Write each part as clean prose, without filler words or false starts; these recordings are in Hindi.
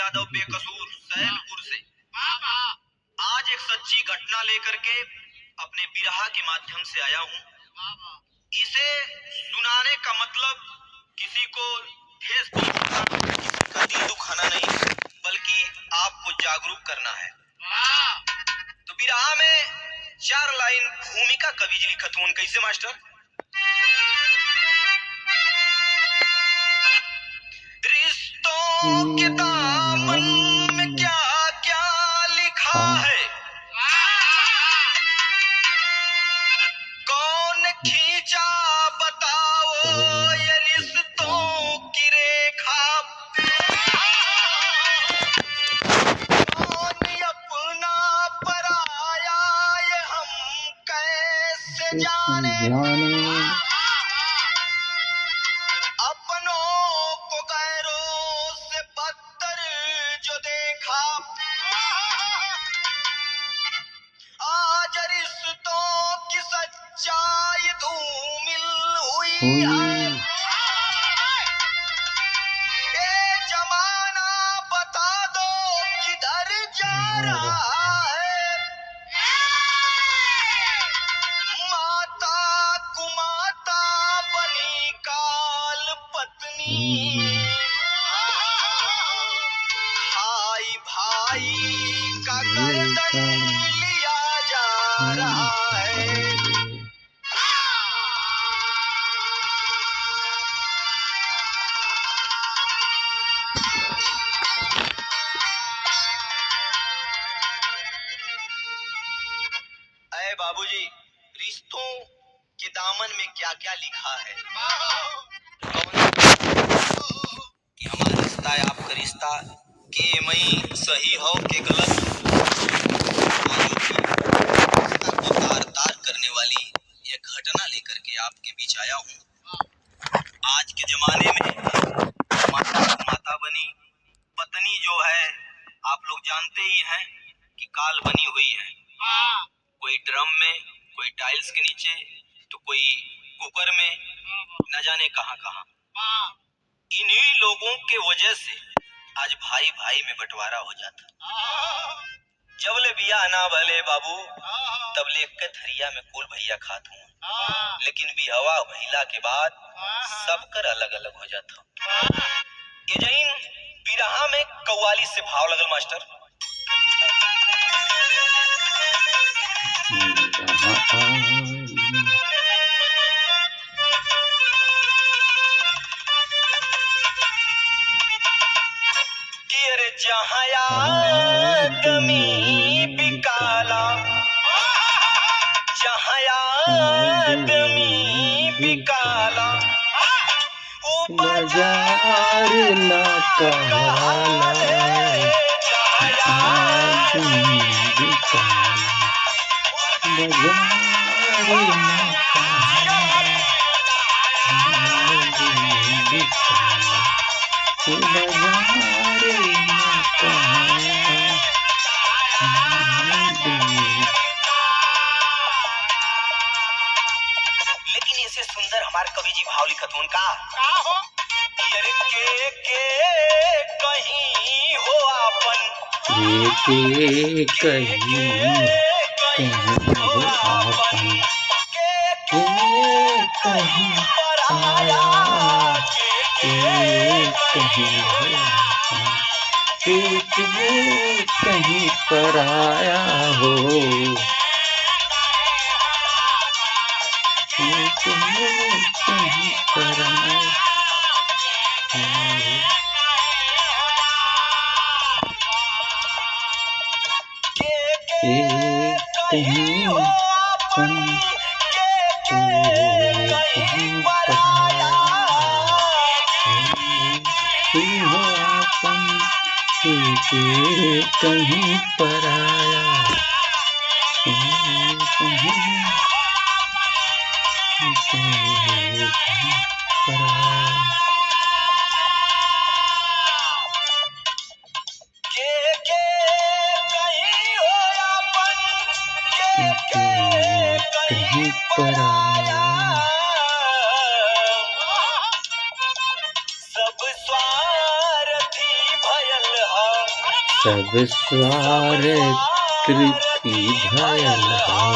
यादव बेकसूर सैदपुर से आज एक सच्ची घटना लेकर के अपने बिरहा के माध्यम से आया हूँ। इसे सुनाने का मतलब किसी को ठेस पहुंचाना, किसी का दिल दुखाना नहीं, बल्कि आपको जागरूक करना है। तो बिरहा में 4 लाइन भूमिका कवि जी लिखत हूँ। कैसे मास्टर? रिश्तों के दामन में क्या क्या लिखा है, कौन खींचा बताओ ये रिश्तों की रेखा, कौन अपना पराया ये हम कैसे जाने, अपनों को गैरों से बदतर जो देखा, आज रिश्तों की सच्चाई धूमिल हुई है। ये जमाना बता दो किधर जा रहा है, माता कुमाता बनी काल पत्नी, भाई भाई का गर्दन लिया जा रहा है। अरे बाबूजी, रिश्तों के दामन में क्या क्या लिखा है, कि हमारा रिश्ता है आपका रिश्ता, के मई सही हो के गलत, रिश्ता को तार तार करने वाली ये घटना लेकर के आपके बीच आया हूँ। आज के जमाने में माता बनी पत्नी जो है, आप लोग जानते ही हैं कि काल बनी हुई है। कोई ड्रम में, कोई टाइल्स के नीचे, तो कोई कुकर में, न जाने कहां कहां। इन्हीं लोगों के वजह से आज भाई भाई में बंटवारा हो जाता। जबले बिया ना भले बाबू, तबले एक थरिया में कुल भैया खात हूँ, लेकिन बिहवा भइला के बाद सबकर अलग अलग हो जाता। ये जैन बिरहा में कव्वाली से भाव लगल मास्टर। कि अरे जहाँ आदमी बिकाला, जहाँ आदमी बिकाला, वो बाजार ना कहलाए, जहाँ आदमी बिकाला, बाजार ना कहलाए, आदमी बिकाला, बाजार ना कहलाए। लेकिन ऐसे सुंदर हमारे कवि जी भाव लिखत उनका हो, के कहीं हो आपन, के कहीं हो आपन, के कहीं पराया, के कहीं हो आपन, के कहीं पराया हो, कहीं पराया हो। कहीं अपन, कहीं पराया हो अपन, कहीं पराया, कहीं पराया। कहीं पराया, सब स्वार्थी भयल हा, सब स्वार्थ कृति भयल हो,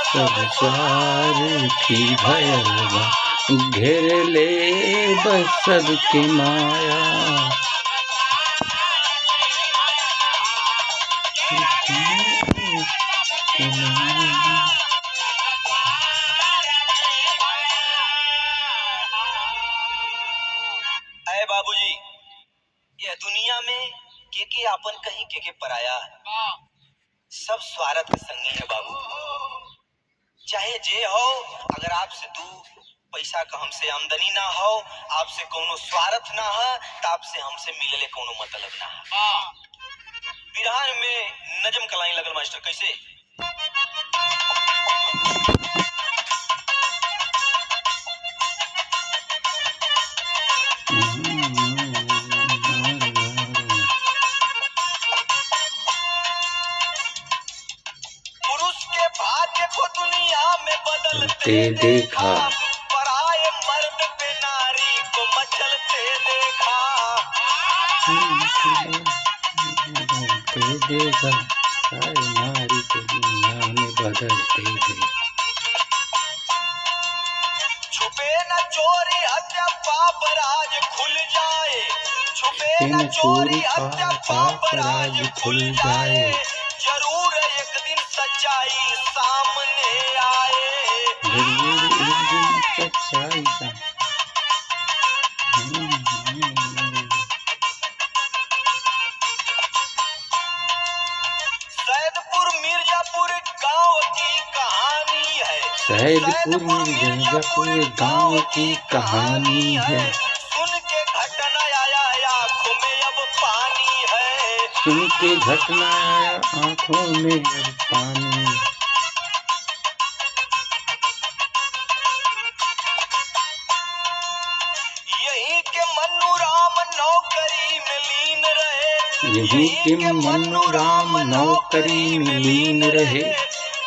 सब स्वार्थी भयल बा, घेर ले बस सबके माया। अय बाबूजी, यह दुनिया में के आपन कहीं के पराया, सब स्वार्थ के संगी है बाबू। चाहे जे हो, अगर आपसे दू पैसा का हमसे आमदनी ना हो, आपसे कोनो स्वार्थ ना है, तो आपसे हमसे मिलले कोनो मतलब ना है। बिरहान में नजम कलाई लगल मास्टर कैसे? पुरुष के भाग्य को दुनिया में बदलते देखा, पराये मर्द पे नारी को मचलते देखा। देखा नारी को दुनिया में बदलते देखा। छुपे न चोरी हत्या पाप राज खुल जाए, छुपे न चोरी हत्या पाप राज खुल जाए। जरूर एक दिन सच्चाई सामने आए, जरूर एक दिन सच्चाई का। सैदपुर मिर्जापुर गांव की कहानी है, सैदपुर मिर्जापुर गांव की कहानी है। सुन के घटना आया आंखों में अब पानी है, सुन के घटना आया आंखों में अब पानी। यही के मन्नू राम नौकरी में लीन रहे, यही के मन्नू राम नौकरी में लीन रहे।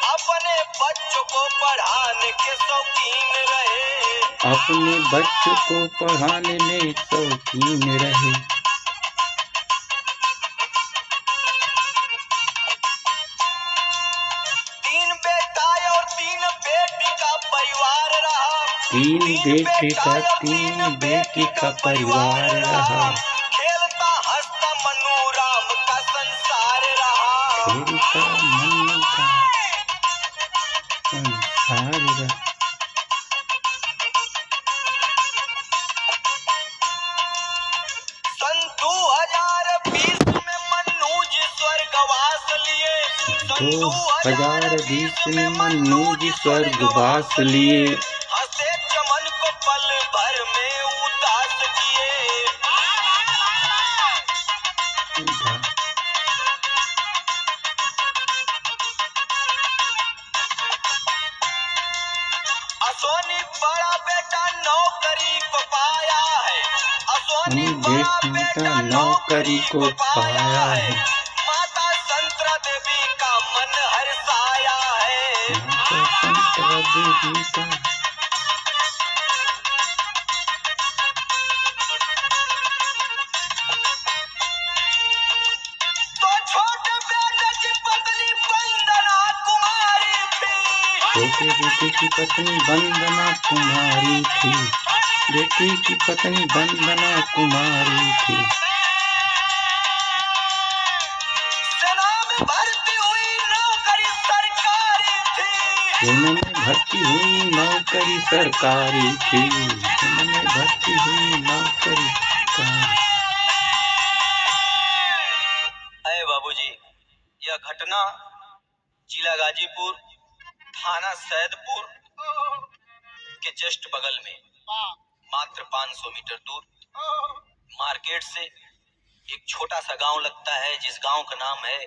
अपने बच्चों को पढ़ाने के शौकीन रहे, अपने बच्चों को पढ़ाने में शौकीन रहे। तीन बेटा और तीन बेटी का परिवार रहा, तीन बेटे का तीन बेटी का परिवार रहा। खेलता हंसता मन्नू राम का संसार रहा, खेलता मन्नू का संसार रहा। सन 2020 में मन्नू जी स्वर्गवास लिए, 2020 में मन्नू जी स्वर्गवास लिए। हंसे चमन को पल भर में उदास किए, असोनी बड़ा बेटा नौकरी को पाया है, असोनी बड़ा बेटा नौकरी को पाया है। माता संतरा देवी का मन हर्षाया है, माता संतरा देवी का। तो छोटे बेटे की पत्नी वंदना कुमारी थी, छोटे बेटे की पत्नी वंदना कुमारी थी। बेटी की पत्नी वंदना कुमारी थी। सेना में भर्ती हुई नौकरी सरकारी थी, सेना में भर्ती हुई नौकरी सरकारी थी। सेना में भर्ती हुई नौकरी सरकारी। अरे बाबूजी, यह घटना जिला गाजीपुर, थाना सैदपुर के जस्ट बगल में, मात्र 500 मीटर दूर मार्केट से एक छोटा सा गांव लगता है, जिस गांव का नाम है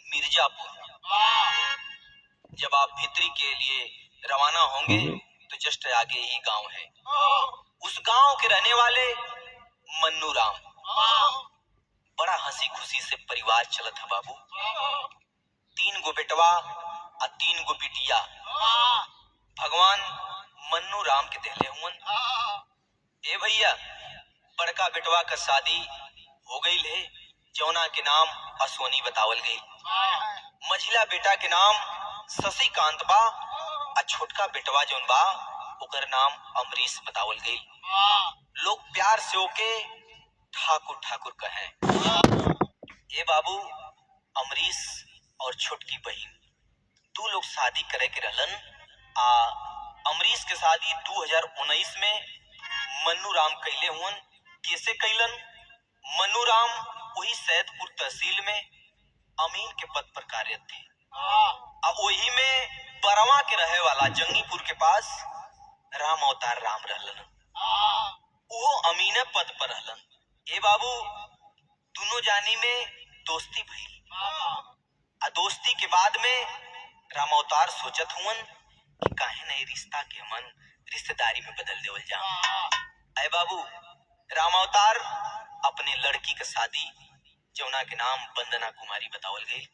मिर्जापुर। जब आप भित्री के लिए रवाना होंगे तो जस्ट आगे ही गांव है। उस गांव के रहने वाले मन्नू राम, बड़ा हंसी खुशी से परिवार चलत है बाबू। 3 गो बेटवा और 3 गो बिटिया भगवान मन्नू राम के देले हुन। ए भैया, बड़का बेटवा का शादी हो गई है, जौना के नाम अश्वनी बतावल गई। मझिला बेटा के नाम शशिकांत बा, आ छोटका बेटवा जौन बा ओकर नाम अमरीश बतावल गई। लोग प्यार से ओके ठाकुर ठाकुर कहे। ए बाबू, अमरीश और छोटकी बहन दो लोग शादी करे के रहलन। आ अमरीश के शादी 2019 में मन्नू राम कैले हुन। कैसे कैलन? मन्नू राम वही सैदपुर तहसील में अमीन के पद पर कार्यरत थे। अब वही में बरवा के रहे वाला जंगीपुर के पास राम अवतार राम रहलन। वो अमीन पद पर रहलन। ए बाबू, दोनों जानी में दोस्ती भइल। आ दोस्ती के बाद में राम अवतार सोचत हुन कि काहे नहीं रिश्ता के हमन रिश्तेदारी में बदल देवल जा। अय बाबू, राम अवतार अपने लड़की के शादी जौना के नाम वंदना कुमारी बतावल गई,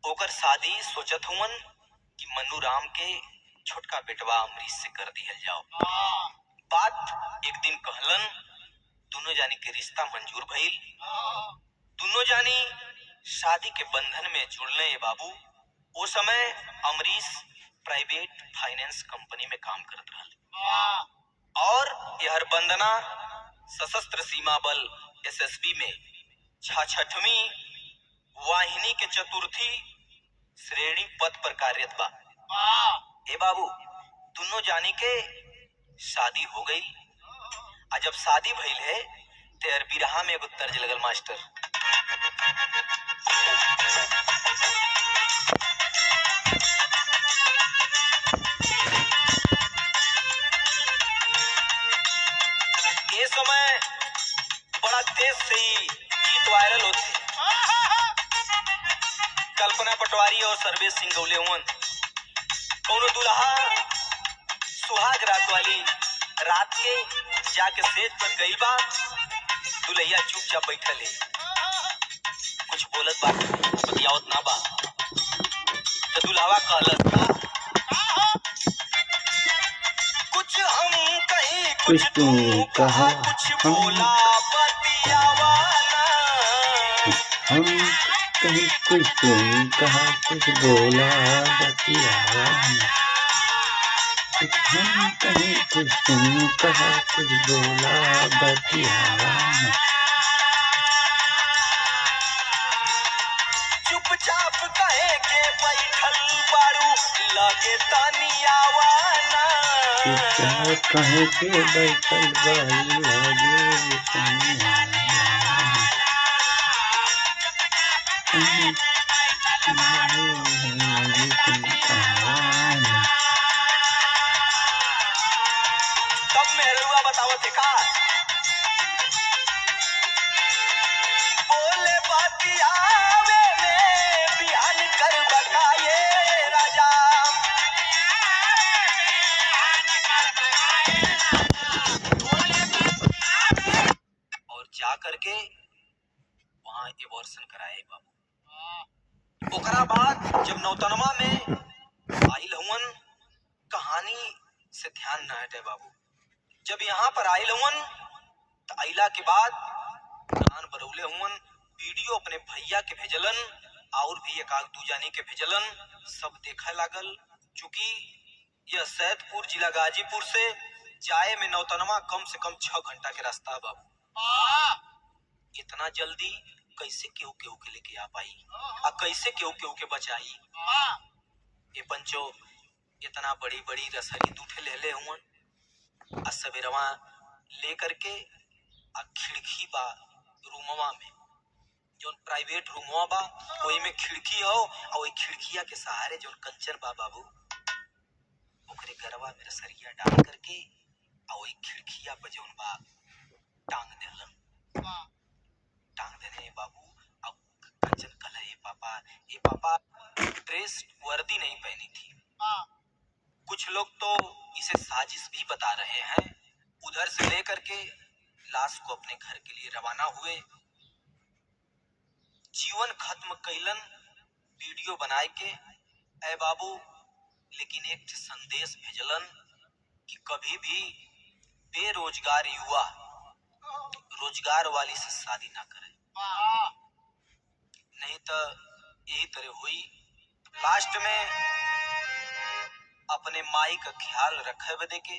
ओकर शादी सोचत हुन कि मन्नू राम के छोटका बेटवा अमरीश से कर दिहल जाओ। बात एक दिन कहलन, दोनों जानी के रिश्ता मंजूर भइल। दोनों जानी शादी के बंधन में जुड़ले। बाबू, वो समय अमरीश प्राइवेट फाइनेंस कंपनी में काम करत रहल और यह वंदना सशस्त्र सीमा बल एसएसबी में 66वीं वाहिनी के चतुर्थी श्रेणी पद पर कार्यरत बा। ए बाबू, दोनों जानी के शादी हो गई। आ जब शादी भइल है तेर बिरहा में एगो तर्ज लगल मास्टर। ये समय बड़ा तेज से ही गीत वायरल होते। कल्पना पटवारी और सर्वेश सिंह गौले हुन। कौनो दुल्हा सुहाग रात वाली रात के जाके सेज पर गई बा, दुल्हिया चुपचाप बैठल है, कुछ बोलत बा बतियावत ना बा। तो दुल्हवा कहलत का, कुछ हम कहीं कुछ तुम कहा, कुछ बोला बतियावा ना। हम कहीं कुछ तुम कहा, कुछ बोला बतियावा ना। हम कहीं कुछ तुम कहा, कुछ बोला बतियावा ना। चुपचाप कहे के बैठल बारू, लगे तनियावा ना। चुपचाप कहे के बैठल बारू, लगे तनियावा ना। तब मेहरुआ बतावत का, बोले बतियावे में बिहान कर बताए राजा। और जा करके वहां एबॉर्शन कराए बाबू। ओकरा बाद जब नौतनवा में आइल हुन, कहानी से ध्यान न हटे बाबू। जब यहाँ पर आइल हुन तो आइला के बाद कान बरौले हुन, वीडियो अपने भैया के भेजलन और भी एक आध दू जानी के भेजलन। सब देखा लागल। चूंकि यह सैदपुर जिला गाजीपुर से जाए में नौतनवा कम से कम 6 घंटा के रास्ता बाबू। इतना जल्दी कैसे केहू केहू के लेके आ पाई, आ कैसे केहू केहू के बचाई। ये पंचो इतना बड़ी बड़ी रसरी दूठे ले हुन, आ सवेरवा ले करके आ खिड़की बा रूमवा में, जोन प्राइवेट रूमवा बा वही में खिड़की हो, और वही खिड़किया के सहारे जोन कंचन बा बाबू, ओकरे गरवा में रसरिया डाल करके आ वही खिड़किया पर जोन बा टांग देलन। टांग देने बाबू। अब कंचन कहला, ए पापा ड्रेस वर्दी नहीं पहनी थी। कुछ लोग तो इसे साजिश भी बता रहे हैं। उधर से लेकर के लाश को अपने घर के लिए रवाना हुए। जीवन खत्म कैलन वीडियो बनाए के। ऐ बाबू, लेकिन एक संदेश भेजलन कि कभी भी बेरोजगार युवा रोजगार वाली से शादी ना करे, नहीं तो यही तरह हुई। लास्ट में अपने माई का ख्याल रखे बदे के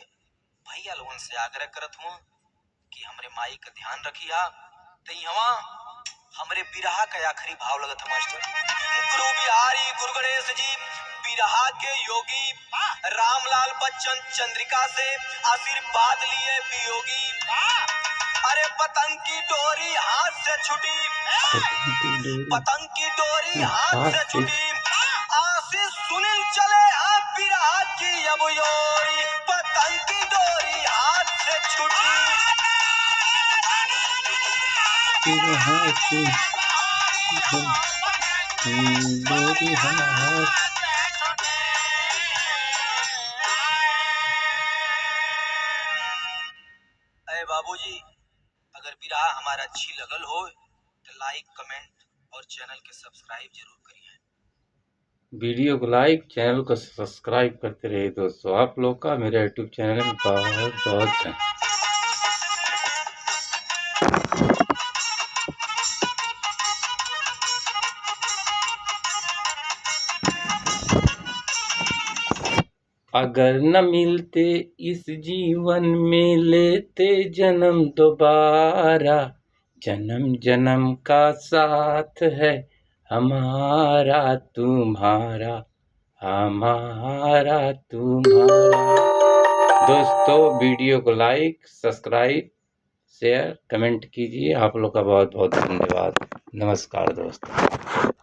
भैया लोगन से आग्रह करत हूँ कि हमरे माई का ध्यान रखिया। तो यहाँ हमरे बिरहा का आखिरी भाव लगत है मास्टर। गुरु बिहारी गुरु गणेश जी बिरहा के योगी, रामलाल बच्चन चंद्रिका से आशीर्वाद लिए वियोगी। अरे पतंग की डोरी हाथ से छूटी, पतंग की डोरी हाथ से छूटी, आशीष सुनील चले हाँ बिरहा की अब योरी। पतंग की डोरी हाथ से छूटी, डोरी हाथ। अरे बाबूजी, अगर बिरहा हमारा अच्छी लगल हो तो लाइक कमेंट और चैनल के सब्सक्राइब जरूर करिए। वीडियो को लाइक, चैनल को सब्सक्राइब करते रहिए दोस्तों। आप लोग का मेरे यूट्यूब चैनल में बहुत बहुत है। अगर न मिलते इस जीवन में लेते जन्म दोबारा, जन्म जन्म का साथ है हमारा तुम्हारा, हमारा तुम्हारा। दोस्तों वीडियो को लाइक, सब्सक्राइब, शेयर, कमेंट कीजिए। आप लोग का बहुत बहुत धन्यवाद। नमस्कार दोस्तों।